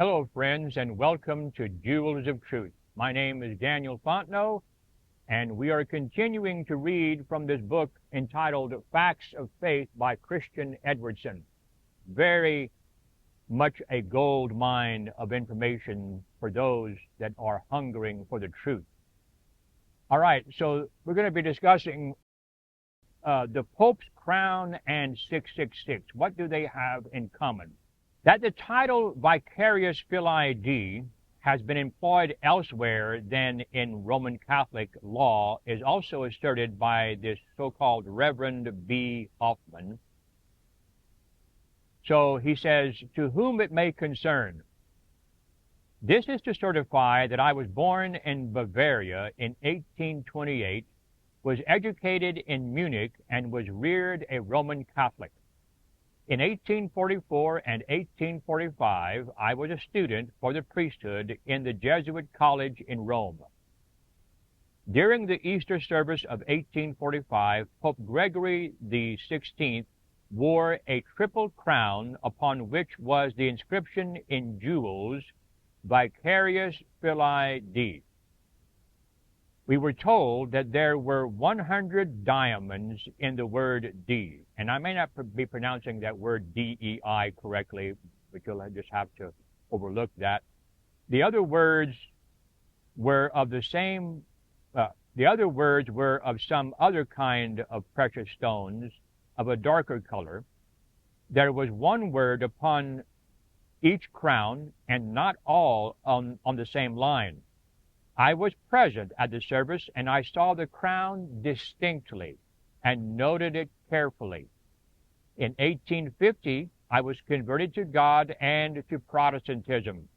Hello, friends, and welcome to Jewels of Truth. My name is Daniel Fontenot, and we are continuing to read from this book entitled Facts of Faith by Christian Edwardson. Very much a gold mine of information for those that are hungering for the truth. All right, so we're going to be discussing the Pope's crown and 666. What do they have in common? That the title vicarious filii has been employed elsewhere than in Roman Catholic law is also asserted by this so-called Reverend B. Hoffman. So he says, to whom it may concern, this is to certify that I was born in Bavaria in 1828, was educated in Munich, and was reared a Roman Catholic. In 1844 and 1845, I was a student for the priesthood in the Jesuit College in Rome. During the Easter service of 1845, Pope Gregory XVI wore a triple crown upon which was the inscription in jewels, Vicarius Filii Dei. We were told that there were 100 diamonds in the word D, and I may not be pronouncing that word D-E-I correctly, but you'll just have to overlook that. The other words were of the same, the other words were of some other kind of precious stones of a darker color. There was one word upon each crown, and not all on the same line. I was present at the service, and I saw the crown distinctly and noted it carefully. In 1850, I was converted to God and to Protestantism.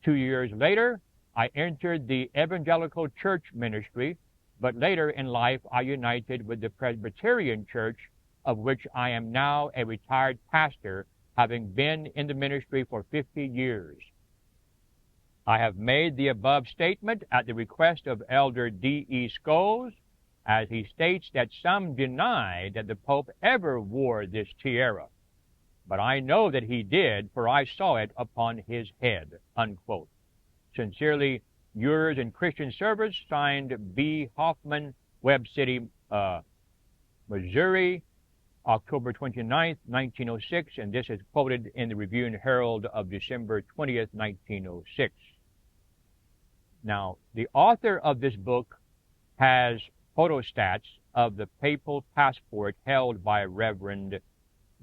2 years later, I entered the evangelical church ministry, but later in life I united with the Presbyterian Church, of which I am now a retired pastor, having been in the ministry for 50 years. I have made the above statement at the request of Elder D.E. Scholes, as he states that some deny that the Pope ever wore this tiara. But I know that he did, for I saw it upon his head, unquote. Sincerely, yours in Christian service, signed B. Hoffman, Webb City, Missouri, October 29th, 1906, and this is quoted in the Review and Herald of December 20th, 1906. Now, the author of this book has photostats of the papal passport held by Reverend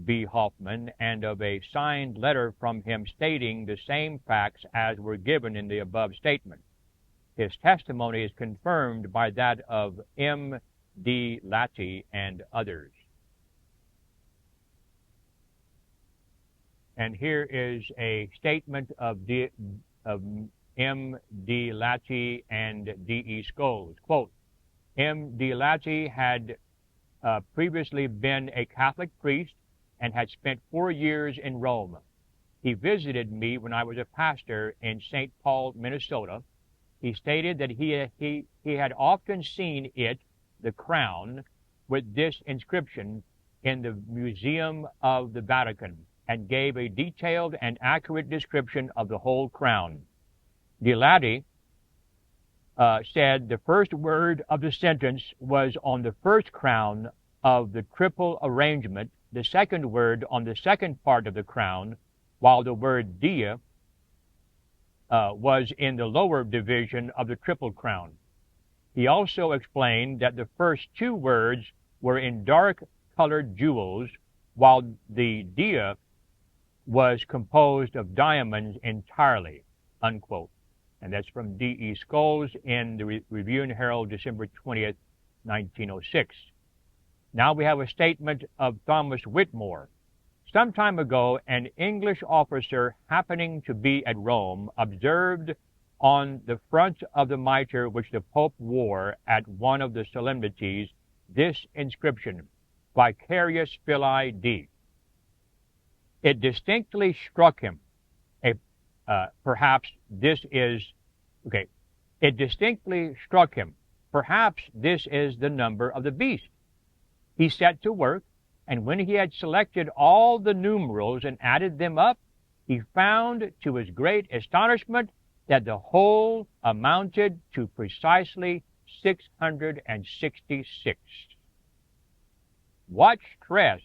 B. Hoffman and of a signed letter from him stating the same facts as were given in the above statement. His testimony is confirmed by that of M. D. Latti and others. And here is a statement of M. D. Latti and D. E. Scholes. Quote, M. D. Latti had previously been a Catholic priest and had spent 4 years in Rome. He visited me when I was a pastor in St. Paul, Minnesota. He stated that he had often seen it, the crown, with this inscription in the Museum of the Vatican, and gave a detailed and accurate description of the whole crown. De Latti said the first word of the sentence was on the first crown of the triple arrangement, the second word on the second part of the crown, while the word dia was in the lower division of the triple crown. He also explained that the first two words were in dark-colored jewels, while the dia was composed of diamonds entirely, unquote. And that's from D.E. Scholes in the Review and Herald, December 20th, 1906. Now we have a statement of Thomas Whitmore. Some time ago, an English officer happening to be at Rome observed on the front of the mitre which the Pope wore at one of the solemnities this inscription, Vicarius Filii Dei. It distinctly struck him. It distinctly struck him. Perhaps this is the number of the beast. He set to work, and when he had selected all the numerals and added them up, he found to his great astonishment that the whole amounted to precisely 666. What stress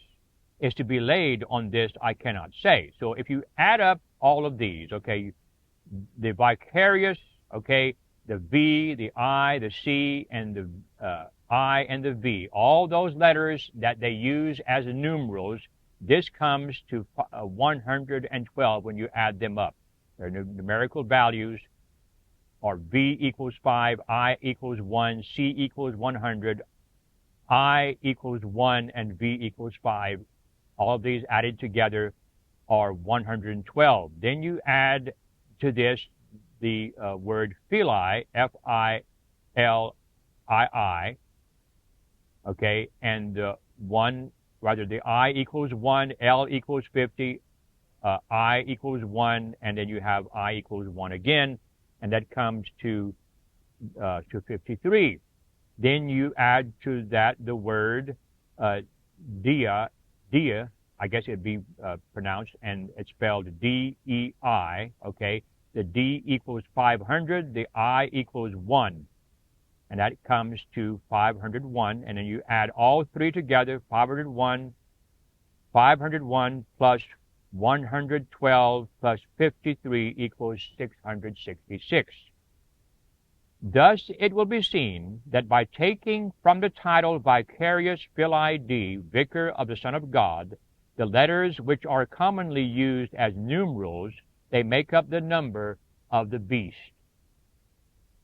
is to be laid on this, I cannot say. So if you add up all of these, okay, the vicarious, okay, the V, the I, the C, and the I and the V, all those letters that they use as numerals, this comes to 112 when you add them up. Their numerical values are V equals 5, I equals 1, C equals 100, I equals 1, and V equals 5. All of these added together are 112. Then you add to this the word Phili, F-I-L-I-I, okay, and the I equals 1, L equals 50, I equals 1, and then you have I equals 1 again, and that comes to 53. Then you add to that the word dia, I guess it'd be pronounced, and it's spelled D-E-I, okay? The D equals 500, the I equals 1, and that comes to 501, and then you add all three together, 501 plus 112 plus 53 equals 666. Thus it will be seen that by taking from the title Vicarious Filii Dei, Vicar of the Son of God, the letters which are commonly used as numerals, they make up the number of the beast.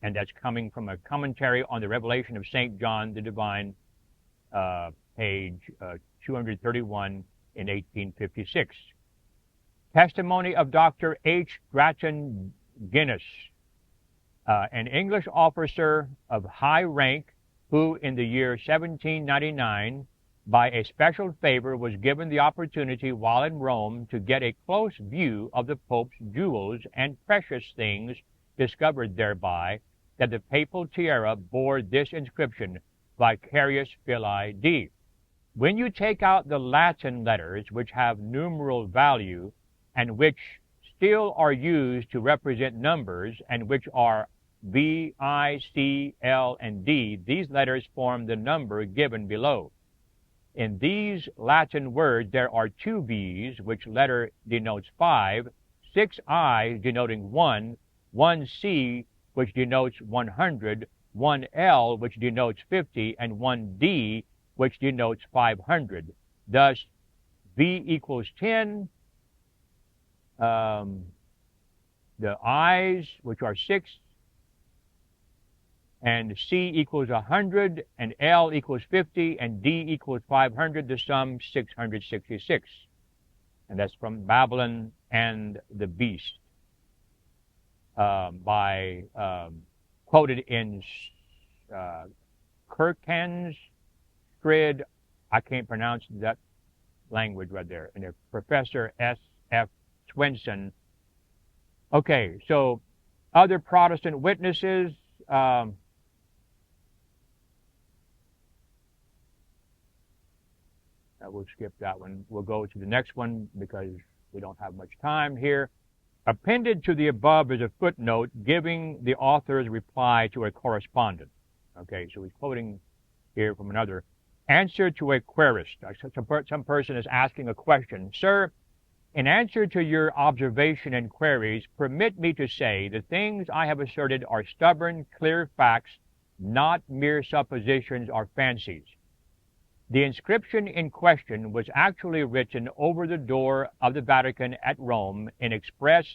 And that's coming from a commentary on the Revelation of St. John the Divine, page 231 in 1856. Testimony of Dr. H. Grattan Guinness, an English officer of high rank who in the year 1799 by a special favor was given the opportunity while in Rome to get a close view of the Pope's jewels and precious things, discovered thereby that the papal tiara bore this inscription, Vicarious Filii Dei. When you take out the Latin letters which have numeral value and which still are used to represent numbers and which are V, I, C, L, and D, these letters form the number given below. In these Latin words, there are two V's, which letter denotes 5, 6 I's denoting 1, 1 C, which denotes 100, 1 L, which denotes 50, and 1 D, which denotes 500. Thus, V equals 10, the I's, which are 6, and C equals 100, and L equals 50, and D equals 500, the sum 666. And that's from Babylon and the Beast, quoted in Kirkans Strid, I can't pronounce that language right there, and Professor S.F. Swenson. Okay, so other Protestant witnesses, we'll skip that one. We'll go to the next one because we don't have much time here. Appended to the above is a footnote giving the author's reply to a correspondent. Okay, so he's quoting here from another. Answer to a querist. Some person is asking a question. Sir, in answer to your observation and queries, permit me to say the things I have asserted are stubborn, clear facts, not mere suppositions or fancies. The inscription in question was actually written over the door of the Vatican at Rome in express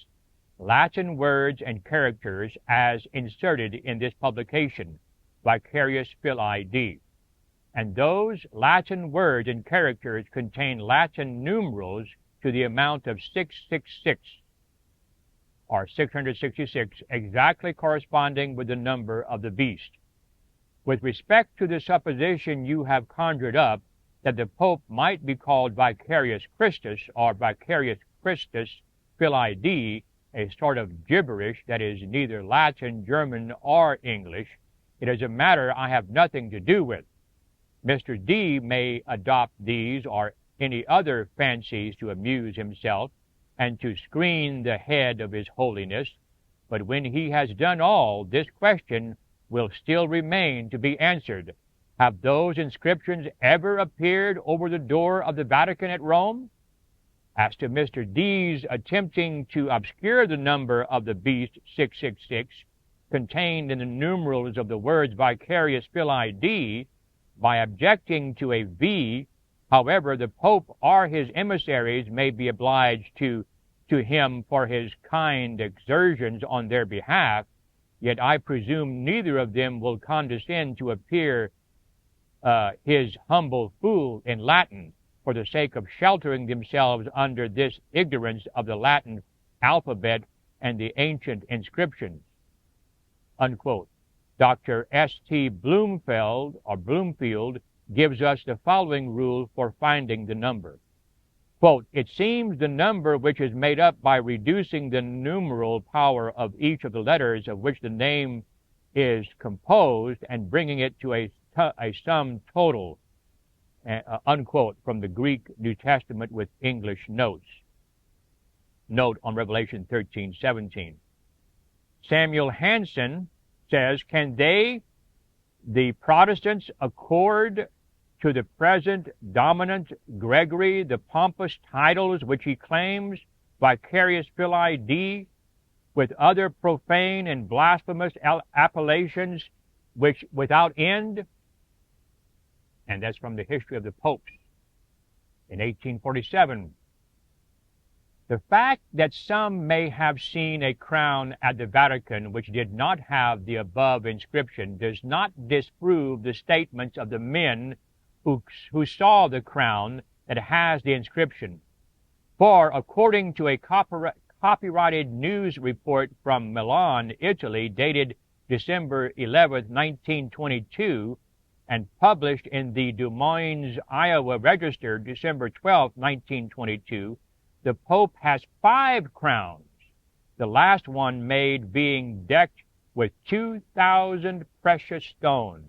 Latin words and characters as inserted in this publication, Vicarious Filii Dei. And those Latin words and characters contain Latin numerals to the amount of 666, or 666, exactly corresponding with the number of the beast. With respect to the supposition you have conjured up that the Pope might be called Vicarious Christus or Vicarious Christus Filii Dei, a sort of gibberish that is neither Latin, German, or English, it is a matter I have nothing to do with. Mr. D may adopt these or any other fancies to amuse himself, and to screen the head of his holiness. But when he has done all, this question will still remain to be answered. Have those inscriptions ever appeared over the door of the Vatican at Rome? As to Mr. D's attempting to obscure the number of the beast 666 contained in the numerals of the words vicarious filii D by objecting to a V, however, the Pope or his emissaries may be obliged to him for his kind exertions on their behalf, yet I presume neither of them will condescend to appear his humble fool in Latin, for the sake of sheltering themselves under this ignorance of the Latin alphabet and the ancient inscriptions. Unquote. Dr. S.T. Bloomfield gives us the following rule for finding the number. Quote, it seems the number which is made up by reducing the numeral power of each of the letters of which the name is composed and bringing it to a sum total, unquote, from the Greek New Testament with English notes. Note on Revelation 13:17. Samuel Hansen says, can they, the Protestants, accord to the present dominant Gregory the pompous titles which he claims, vicarious filii D, with other profane and blasphemous appellations which without end? And that's from the History of the Popes in 1847. The fact that some may have seen a crown at the Vatican which did not have the above inscription does not disprove the statements of the men who saw the crown that has the inscription. For according to a copyrighted news report from Milan, Italy, dated December 11, 1922, and published in the Des Moines, Iowa Register, December 12, 1922, the Pope has 5 crowns, the last one made being decked with 2,000 precious stones.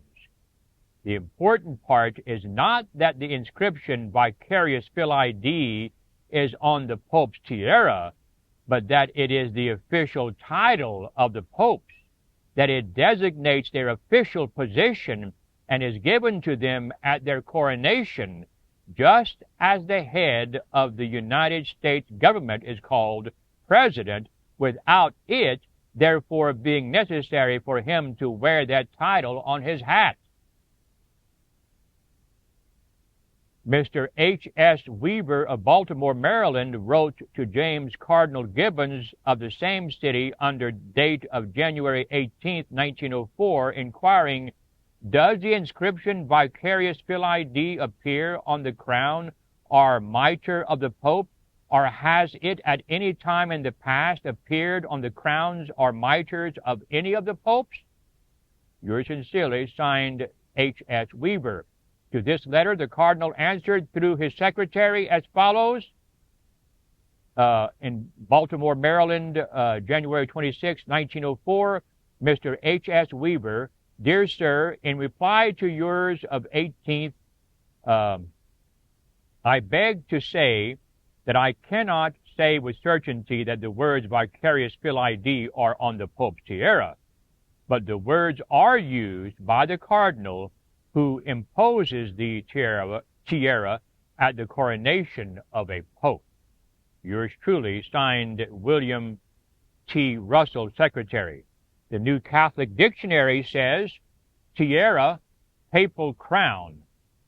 The important part is not that the inscription vicarious filii D is on the Pope's tiara, but that it is the official title of the popes, that it designates their official position and is given to them at their coronation, just as the head of the United States government is called president, without it therefore being necessary for him to wear that title on his hat. Mr. H.S. Weaver of Baltimore, Maryland, wrote to James Cardinal Gibbons of the same city under date of January 18, 1904, inquiring, does the inscription vicarious filii D appear on the crown or mitre of the Pope, or has it at any time in the past appeared on the crowns or mitres of any of the popes? Yours sincerely, signed H.S. Weaver. To this letter, the Cardinal answered through his secretary as follows. In Baltimore, Maryland, January 26, 1904, Mr. H.S. Weaver, Dear Sir, in reply to yours of 18th, I beg to say that I cannot say with certainty that the words vicarious filii D are on the Pope's tiara, but the words are used by the Cardinal who imposes the tiara at the coronation of a Pope. Yours truly, signed William T. Russell, Secretary. The New Catholic Dictionary says, tiara, papal crown.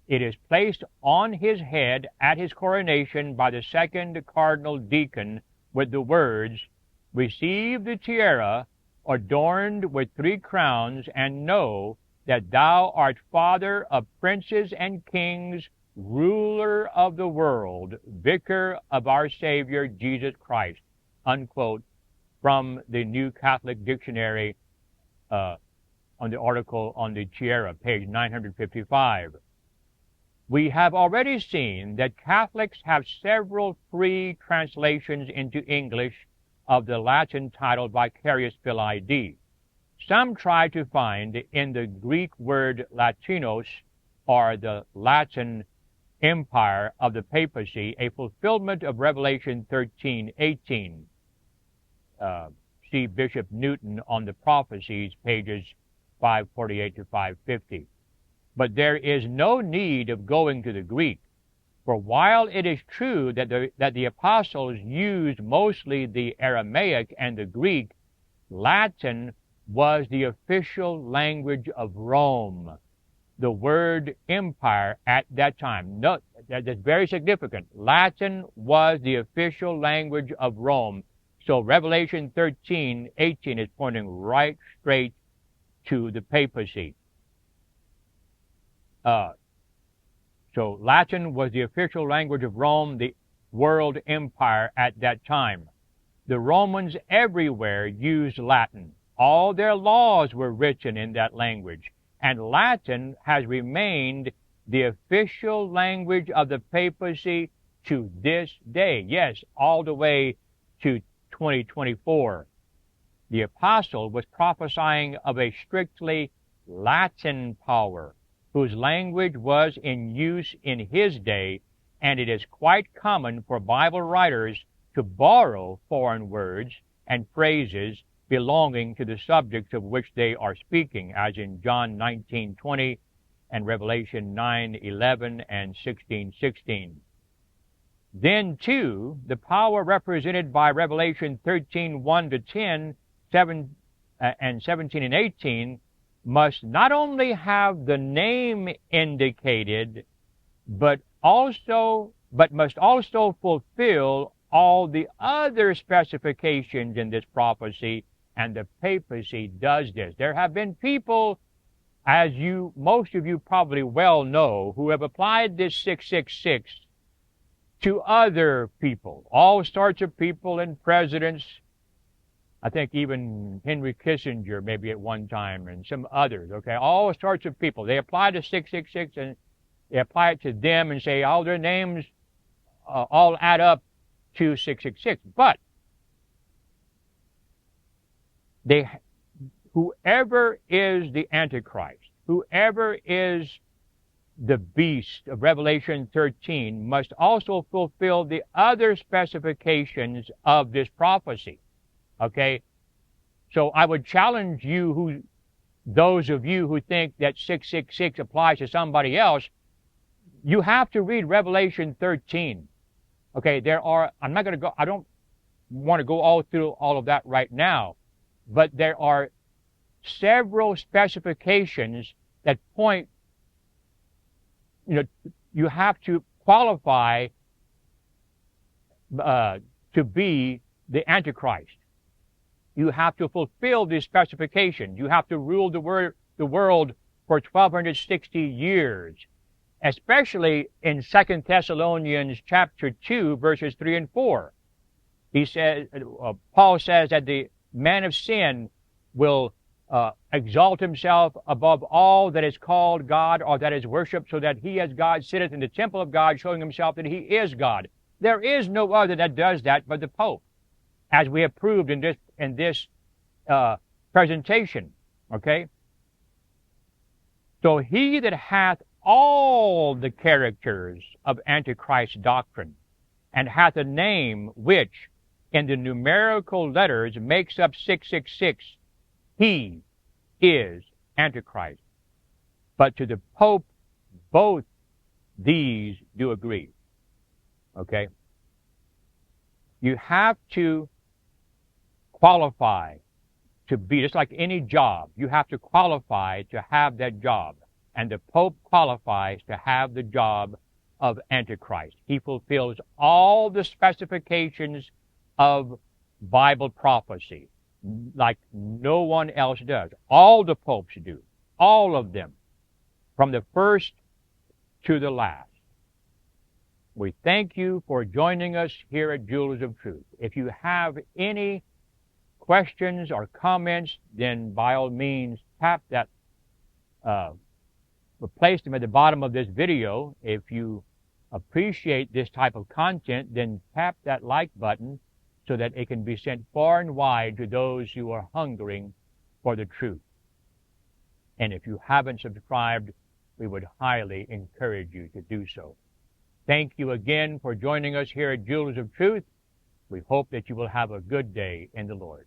It is placed on his head at his coronation by the second cardinal deacon with the words, receive the tiara adorned with 3 crowns, and know that thou art father of princes and kings, ruler of the world, vicar of our Savior Jesus Christ. Unquote, from the New Catholic Dictionary on the article on the tiara, page 955. We have already seen that Catholics have several free translations into English of the Latin title vicarious filii D. Some try to find in the Greek word Latinos, or the Latin empire of the papacy, a fulfillment of Revelation 13:18. See Bishop Newton on the Prophecies, pages 548 to 550. But there is no need of going to the Greek, for while it is true that the apostles used mostly the Aramaic and the Greek, Latin was the official language of Rome. The word empire at that time, note, that's very significant. Latin was the official language of Rome. So Revelation 13:18 is pointing right straight to the papacy. So Latin was the official language of Rome, the world empire at that time. The Romans everywhere used Latin. All their laws were written in that language. And Latin has remained the official language of the papacy to this day. Yes, all the way to 2024. The apostle was prophesying of a strictly Latin power, whose language was in use in his day, and it is quite common for Bible writers to borrow foreign words and phrases belonging to the subjects of which they are speaking, as in John 19:20 and Revelation 9:11 and 16:16. Then, too, the power represented by Revelation 13:1 to 10, 7, and 17 and 18 must not only have the name indicated, but must also fulfill all the other specifications in this prophecy, and the papacy does this. There have been people, as most of you probably well know, who have applied this 666 to other people, all sorts of people and presidents. I think even Henry Kissinger maybe at one time, and some others, okay? All sorts of people. They apply to 666 and they apply it to them and say all their names all add up to 666. But whoever is the Antichrist, whoever is the beast of Revelation 13 must also fulfill the other specifications of this prophecy. Okay? So I would challenge you, those of you who think that 666 applies to somebody else, you have to read Revelation 13. Okay, I don't want to go all through all of that right now, but there are several specifications that point, you have to qualify to be the Antichrist. You have to fulfill these specifications. You have to rule the world for 1260 years, especially in 2 Thessalonians chapter 2, verses 3 and 4. Paul says that the man of sin will exalt himself above all that is called God or that is worshipped, so that he as God sitteth in the temple of God, showing himself that he is God. There is no other that does that but the Pope, as we have proved in this presentation. Okay? So he that hath all the characters of Antichrist doctrine, and hath a name which in the numerical letters makes up 666, he is Antichrist. But to the Pope, both these do agree. Okay? You have to qualify to be, just like any job, you have to qualify to have that job. And the Pope qualifies to have the job of Antichrist. He fulfills all the specifications of Bible prophecy like no one else does. All the popes do. All of them. From the first to the last. We thank you for joining us here at Jewels of Truth. If you have any questions or comments, then by all means tap that, place them at the bottom of this video. If you appreciate this type of content, then tap that like button so that it can be sent far and wide to those who are hungering for the truth. And if you haven't subscribed, we would highly encourage you to do so. Thank you again for joining us here at Jewels of Truth. We hope that you will have a good day in the Lord.